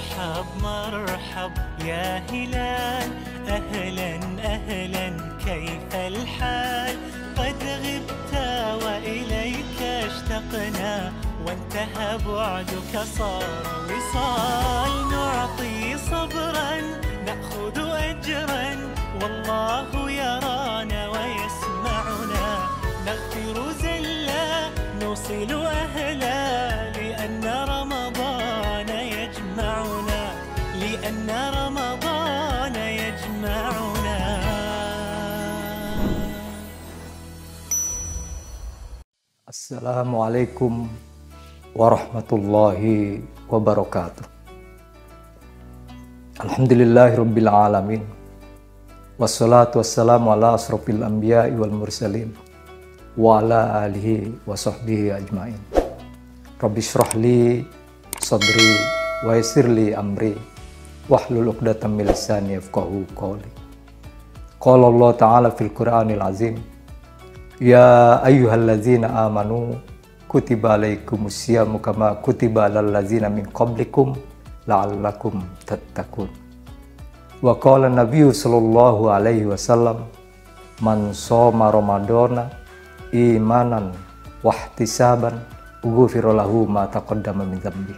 مرحب مرحب يا هلال، أهلا أهلا كيف الحال؟ قد غبت وإليك اشتقنا، وانتهى بعدك صار وصال. نعطي صبرا نأخذ أجرا، والله يرانا ويسمعنا. نغفر زلا نوصل أهلا، لأن رمضان يجمعنا، لأن رمضان يجمعنا. Assalamualaikum warahmatullahi wabarakatuh. Alhamdulillahirabbil alamin. Wassalatu wassalamu ala asrofil anbiya'i wal mursalin wa ala alihi wa sahbihi ajmain. Rabbi shrahli sadri wa yassirli amri wahlul 'uqdatam min lisani yafqahu qawli. Qala Allah ta'ala fil Qur'anil azim, ya ayyuhallazina amanu kutiba alaikumusyamu kama kutiba alal ladzina min qablikum la'allakum tattaqun. Wa qala nabiyyu sallallahu alaihi wasallam, man shoma ramadhana imanan wahtisaban ghufira lahu ma taqaddama min dzambi.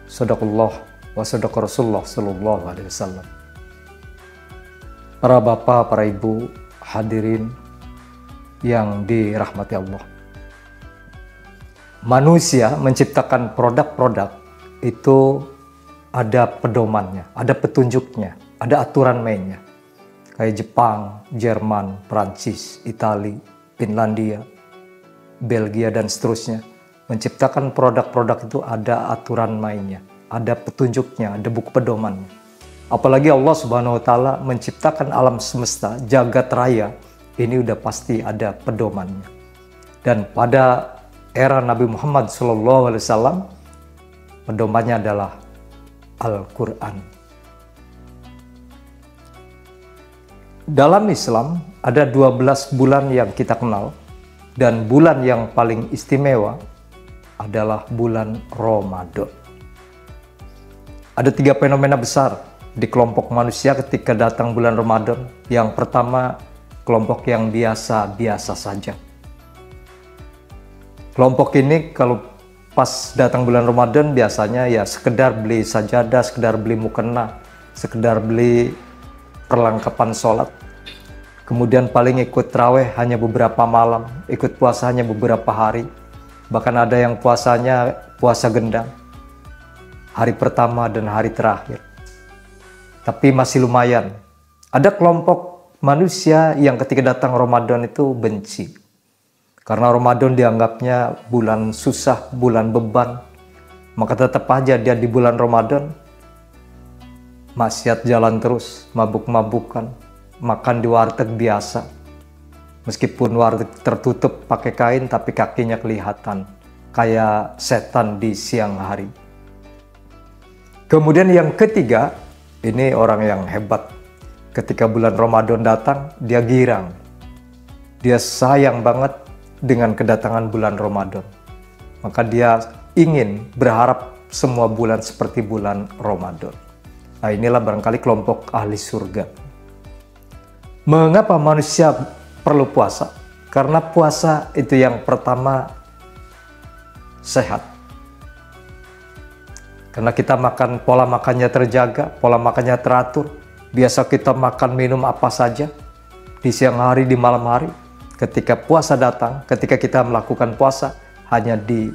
Shadaqallah wa shadaqa Rasulullah sallallahu alaihi wasallam. Para bapak, para ibu, hadirin yang dirahmati Allah. Manusia menciptakan produk-produk itu ada pedomannya, ada petunjuknya, ada aturan mainnya. Kayak Jepang, Jerman, Prancis, Itali, Finlandia, Belgia, dan seterusnya. Menciptakan produk-produk itu ada aturan mainnya, ada petunjuknya, ada buku pedomannya. Apalagi Allah Subhanahu wa Ta'ala menciptakan alam semesta, jagat raya, ini udah pasti ada pedomannya. Dan pada era Nabi Muhammad SAW, pedomannya adalah Al-Quran. Dalam Islam ada 12 bulan yang kita kenal, dan bulan yang paling istimewa adalah bulan Ramadan. Ada 3 fenomena besar di kelompok manusia ketika datang bulan Ramadan. Yang pertama, kelompok yang biasa-biasa saja. Kelompok ini kalau pas datang bulan Ramadan biasanya ya sekedar beli sajadah, sekedar beli mukena, sekedar beli perlengkapan sholat. Kemudian paling ikut tarawih hanya beberapa malam, ikut puasa hanya beberapa hari. Bahkan ada yang puasanya puasa gendang, hari pertama dan hari terakhir. Tapi masih lumayan. Ada kelompok manusia yang ketika datang Ramadan itu benci. Karena Ramadan dianggapnya bulan susah, bulan beban. Maka tetap aja dia di bulan Ramadan maksiat jalan terus, mabuk-mabukan, makan di warteg biasa. Meskipun warteg tertutup pakai kain, tapi kakinya kelihatan kayak setan di siang hari. Kemudian yang ketiga, ini orang yang hebat. Ketika bulan Ramadan datang, dia girang. Dia sayang banget dengan kedatangan bulan Ramadan. Maka dia ingin berharap semua bulan seperti bulan Ramadan. Nah, inilah barangkali kelompok ahli surga. Mengapa manusia perlu puasa? Karena puasa itu yang pertama sehat. Karena kita makan, pola makannya terjaga, pola makannya teratur. Biasa kita makan minum apa saja di siang hari, di malam hari. Ketika puasa datang, ketika kita melakukan puasa hanya di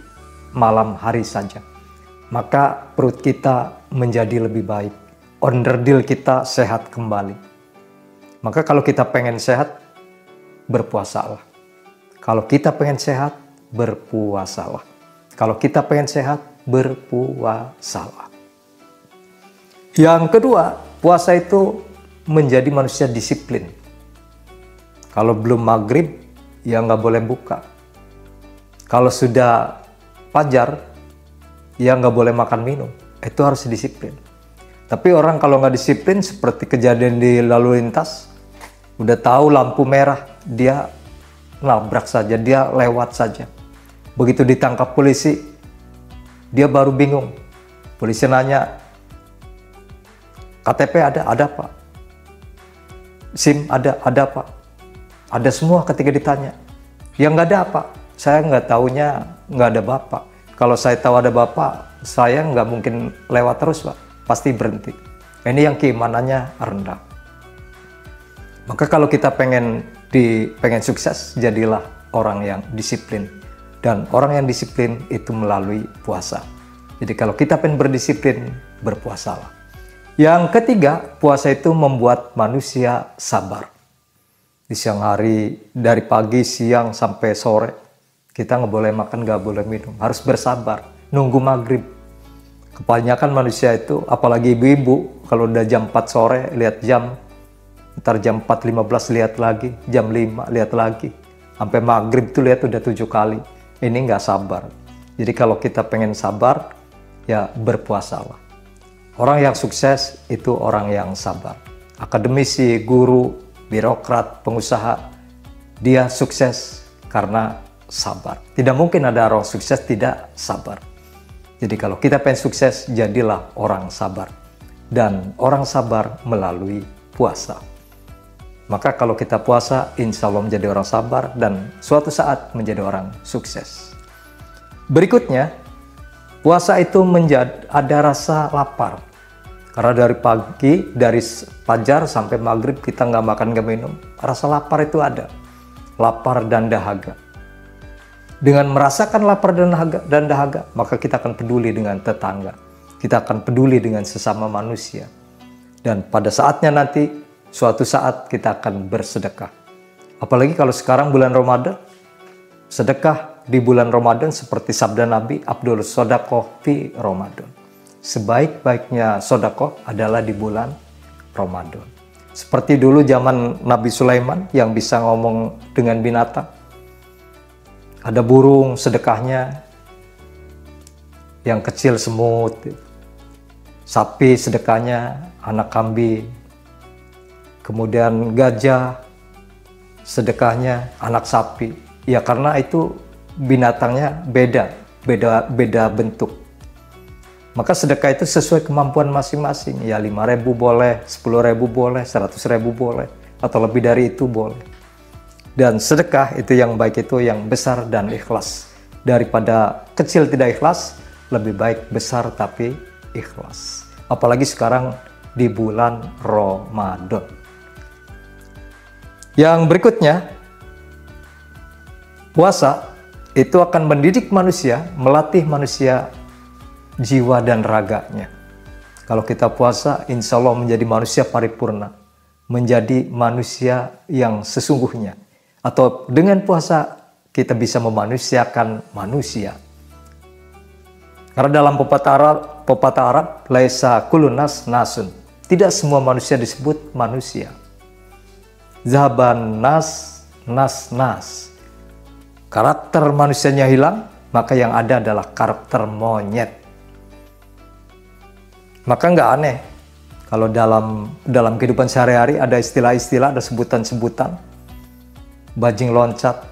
malam hari saja, maka perut kita menjadi lebih baik, onderdil kita sehat kembali. Maka kalau kita pengen sehat, berpuasalah. Kalau kita pengen sehat, berpuasalah. Kalau kita pengen sehat, berpuasalah. Yang kedua, puasa itu menjadi manusia disiplin. Kalau belum maghrib, ya nggak boleh buka. Kalau sudah fajar, ya nggak boleh makan minum. Itu harus disiplin. Tapi orang kalau nggak disiplin, seperti kejadian di lalu lintas, udah tahu lampu merah, dia nabrak saja, dia lewat saja. Begitu ditangkap polisi, dia baru bingung. Polisi nanya, KTP ada Pak. SIM ada Pak. Ada semua ketika ditanya. Yang nggak ada Pak, saya nggak taunya nggak ada Bapak. Kalau saya tahu ada Bapak, saya nggak mungkin lewat terus Pak, pasti berhenti. Ini yang keimanannya rendah. Maka kalau kita pengen sukses, jadilah orang yang disiplin. Dan orang yang disiplin itu melalui puasa. Jadi kalau kita pengen berdisiplin, berpuasalah. Yang ketiga, puasa itu membuat manusia sabar. Di siang hari, dari pagi, siang, sampai sore, kita nggak boleh makan, nggak boleh minum. Harus bersabar, nunggu maghrib. Kebanyakan manusia itu, apalagi ibu-ibu, kalau udah jam 4 sore, lihat jam, ntar jam 4.15 lihat lagi, jam 5 lihat lagi. Sampai maghrib itu lihat udah 7 kali. Ini nggak sabar. Jadi kalau kita pengen sabar, ya berpuasalah. Orang yang sukses itu orang yang sabar. Akademisi, guru, birokrat, pengusaha, dia sukses karena sabar. Tidak mungkin ada orang sukses tidak sabar. Jadi kalau kita pengen sukses, jadilah orang sabar. Dan orang sabar melalui puasa. Maka kalau kita puasa, insya Allah menjadi orang sabar dan suatu saat menjadi orang sukses. Berikutnya, puasa itu ada rasa lapar. Karena dari pagi, dari fajar sampai maghrib kita nggak makan, nggak minum. Rasa lapar itu ada. Lapar dan dahaga. Dengan merasakan lapar dan dahaga, maka kita akan peduli dengan tetangga. Kita akan peduli dengan sesama manusia. Dan pada saatnya nanti, suatu saat kita akan bersedekah. Apalagi kalau sekarang bulan Ramadan, sedekah di bulan Ramadan seperti sabda Nabi, Abdul Sodaqoh fi Ramadan. Sebaik-baiknya sodakoh adalah di bulan Ramadan. Seperti dulu zaman Nabi Sulaiman yang bisa ngomong dengan binatang. Ada burung sedekahnya, yang kecil semut. Sapi sedekahnya, anak kambing. Kemudian gajah sedekahnya, anak sapi. Ya karena itu binatangnya beda bentuk. Maka sedekah itu sesuai kemampuan masing-masing. Ya 5.000 boleh, 10.000 boleh, 100.000 boleh, atau lebih dari itu boleh. Dan sedekah itu yang baik itu yang besar dan ikhlas. Daripada kecil tidak ikhlas, lebih baik besar tapi ikhlas. Apalagi sekarang di bulan Ramadan. Yang berikutnya, puasa itu akan mendidik manusia, melatih manusia jiwa dan raganya. Kalau kita puasa, insya Allah menjadi manusia paripurna, menjadi manusia yang sesungguhnya. Atau dengan puasa kita bisa memanusiakan manusia. Karena dalam pepatah Arab, laisa kullun nas nasun. Tidak semua manusia disebut manusia. Zahaban nas. Karakter manusianya hilang, maka yang ada adalah karakter monyet. Maka nggak aneh kalau dalam kehidupan sehari-hari ada istilah-istilah, ada sebutan-sebutan. Bajing loncat,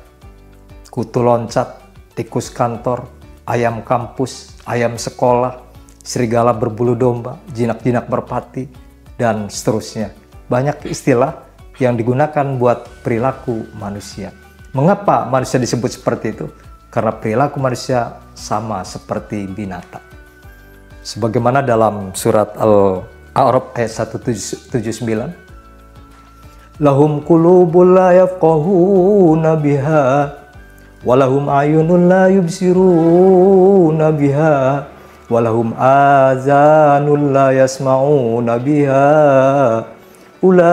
kutu loncat, tikus kantor, ayam kampus, ayam sekolah, serigala berbulu domba, jinak-jinak merpati, dan seterusnya. Banyak istilah yang digunakan buat perilaku manusia. Mengapa manusia disebut seperti itu? Karena perilaku manusia sama seperti binatang. Sebagaimana dalam surat Al-A'raf ayat 179, lahum qulubun la yafqahuna biha walahum ayunun la yubsiruna biha walahum azanun la yasma'una biha ulaika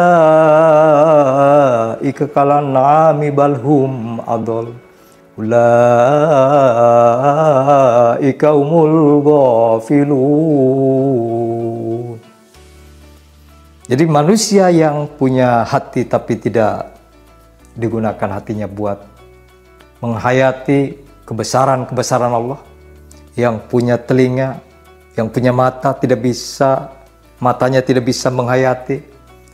kalan'ami balhum adol ulaika humul ghafilun. Jadi manusia yang punya hati tapi tidak digunakan hatinya buat menghayati kebesaran-kebesaran Allah, yang punya telinga, yang punya mata matanya tidak bisa menghayati,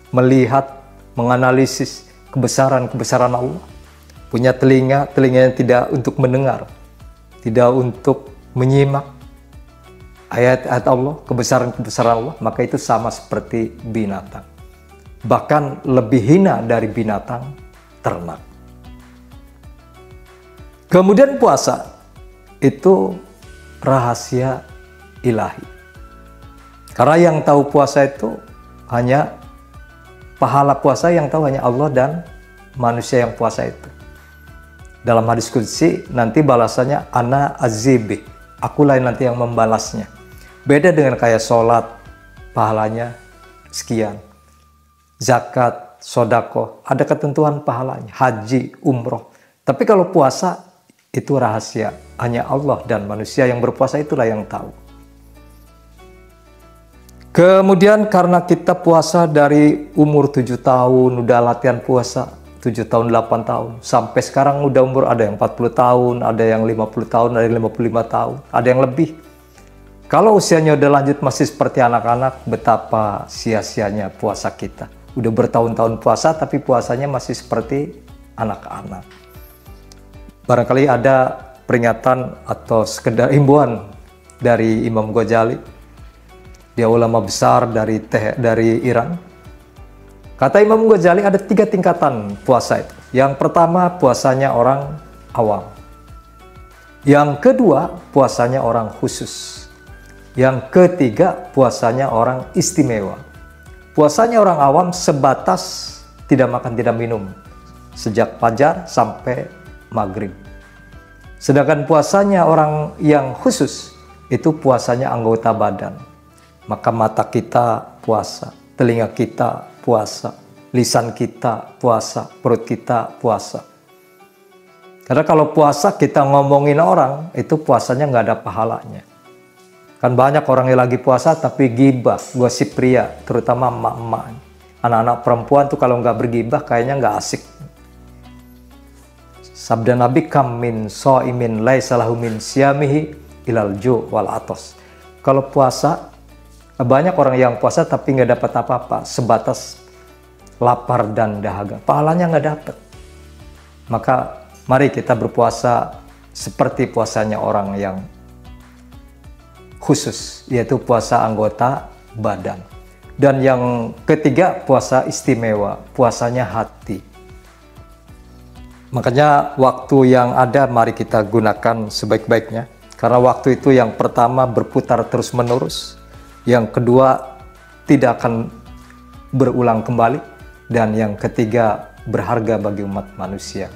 melihat, menganalisis kebesaran-kebesaran Allah. Punya telinganya tidak untuk mendengar, tidak untuk menyimak ayat-ayat Allah, kebesaran-kebesaran Allah, maka itu sama seperti binatang. Bahkan lebih hina dari binatang ternak. Kemudian puasa itu rahasia ilahi. Karena yang tahu puasa itu hanya pahala puasa yang tahu hanya Allah dan manusia yang puasa itu. Dalam hadis qudsi nanti balasannya ana azibi, akulah nanti yang membalasnya. Beda dengan kayak sholat, pahalanya sekian. Zakat, sodako, ada ketentuan pahalanya. Haji, umroh. Tapi kalau puasa itu rahasia. Hanya Allah dan manusia yang berpuasa itulah yang tahu. Kemudian karena kita puasa dari umur 7 tahun, udah latihan puasa 7 tahun, 8 tahun. Sampai sekarang udah umur ada yang 40 tahun, ada yang 50 tahun, ada yang 55 tahun, ada yang lebih. Kalau usianya udah lanjut masih seperti anak-anak, betapa sia-sianya puasa kita. Udah bertahun-tahun puasa tapi puasanya masih seperti anak-anak. Barangkali ada peringatan atau sekedar himbauan dari Imam Ghazali. Dia ulama besar dari Iran. Kata Imam Ghazali ada 3 tingkatan puasa itu. Yang pertama puasanya orang awam. Yang kedua puasanya orang khusus. Yang ketiga puasanya orang istimewa. Puasanya orang awam sebatas tidak makan tidak minum. Sejak fajar sampai maghrib. Sedangkan puasanya orang yang khusus itu puasanya anggota badan. Maka mata kita puasa, telinga kita puasa, lisan kita puasa, perut kita puasa. Karena kalau puasa kita ngomongin orang, itu puasanya nggak ada pahalanya. Kan banyak orang yang lagi puasa tapi gibah, gosip pria, terutama emak-emak. Anak-anak perempuan tuh kalau nggak bergibah kayaknya nggak asik. Sabda Nabi, kam min so'imin laisa lahu min siyamihi ilal ju' wal atos. Kalau puasa, banyak orang yang puasa tapi nggak dapat apa-apa, sebatas lapar dan dahaga. Pahalanya nggak dapat. Maka mari kita berpuasa seperti puasanya orang yang khusus, yaitu puasa anggota badan. Dan yang ketiga puasa istimewa, puasanya hati. Makanya waktu yang ada mari kita gunakan sebaik-baiknya. Karena waktu itu yang pertama berputar terus-menerus. Yang kedua tidak akan berulang kembali, dan yang ketiga berharga bagi umat manusia.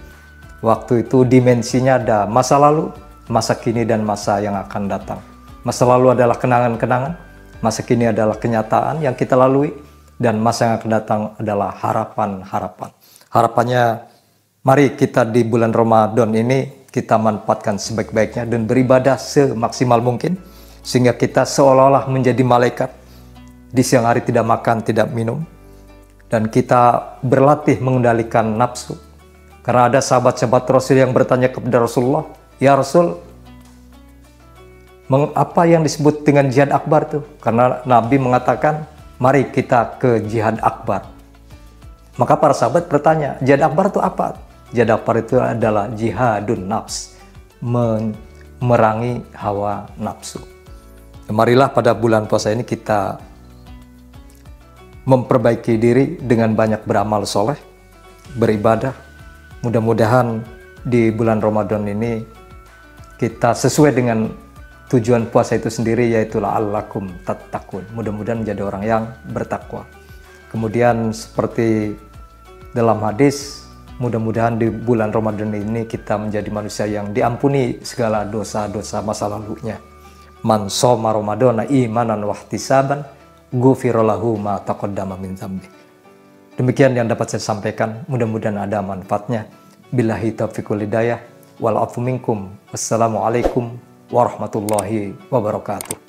Waktu itu dimensinya ada masa lalu, masa kini, dan masa yang akan datang. Masa lalu adalah kenangan-kenangan, masa kini adalah kenyataan yang kita lalui, dan masa yang akan datang adalah harapan-harapan. Harapannya mari kita di bulan Ramadan ini kita manfaatkan sebaik-baiknya dan beribadah semaksimal mungkin. Sehingga kita seolah-olah menjadi malaikat. Di siang hari tidak makan, tidak minum. Dan kita berlatih mengendalikan nafsu. Karena ada sahabat-sahabat Rasul yang bertanya kepada Rasulullah, ya Rasul, apa yang disebut dengan jihad akbar itu? Karena Nabi mengatakan, mari kita ke jihad akbar. Maka para sahabat bertanya, jihad akbar itu apa? Jihad akbar itu adalah jihadun nafs. Memerangi hawa nafsu. Marilah pada bulan puasa ini kita memperbaiki diri dengan banyak beramal soleh, beribadah. Mudah-mudahan di bulan Ramadan ini kita sesuai dengan tujuan puasa itu sendiri, yaitu la'allakum tattaqun. Mudah-mudahan menjadi orang yang bertakwa. Kemudian seperti dalam hadis, mudah-mudahan di bulan Ramadan ini kita menjadi manusia yang diampuni segala dosa-dosa masa lalunya. Man shoma Ramadana imanan wahtisaban ghufira lahu ma taqaddama min dzambi. Demikian yang dapat saya sampaikan, mudah-mudahan ada manfaatnya. Billahi taufiq wal hidayah wal afu minkum. Wassalamualaikum warahmatullahi wabarakatuh.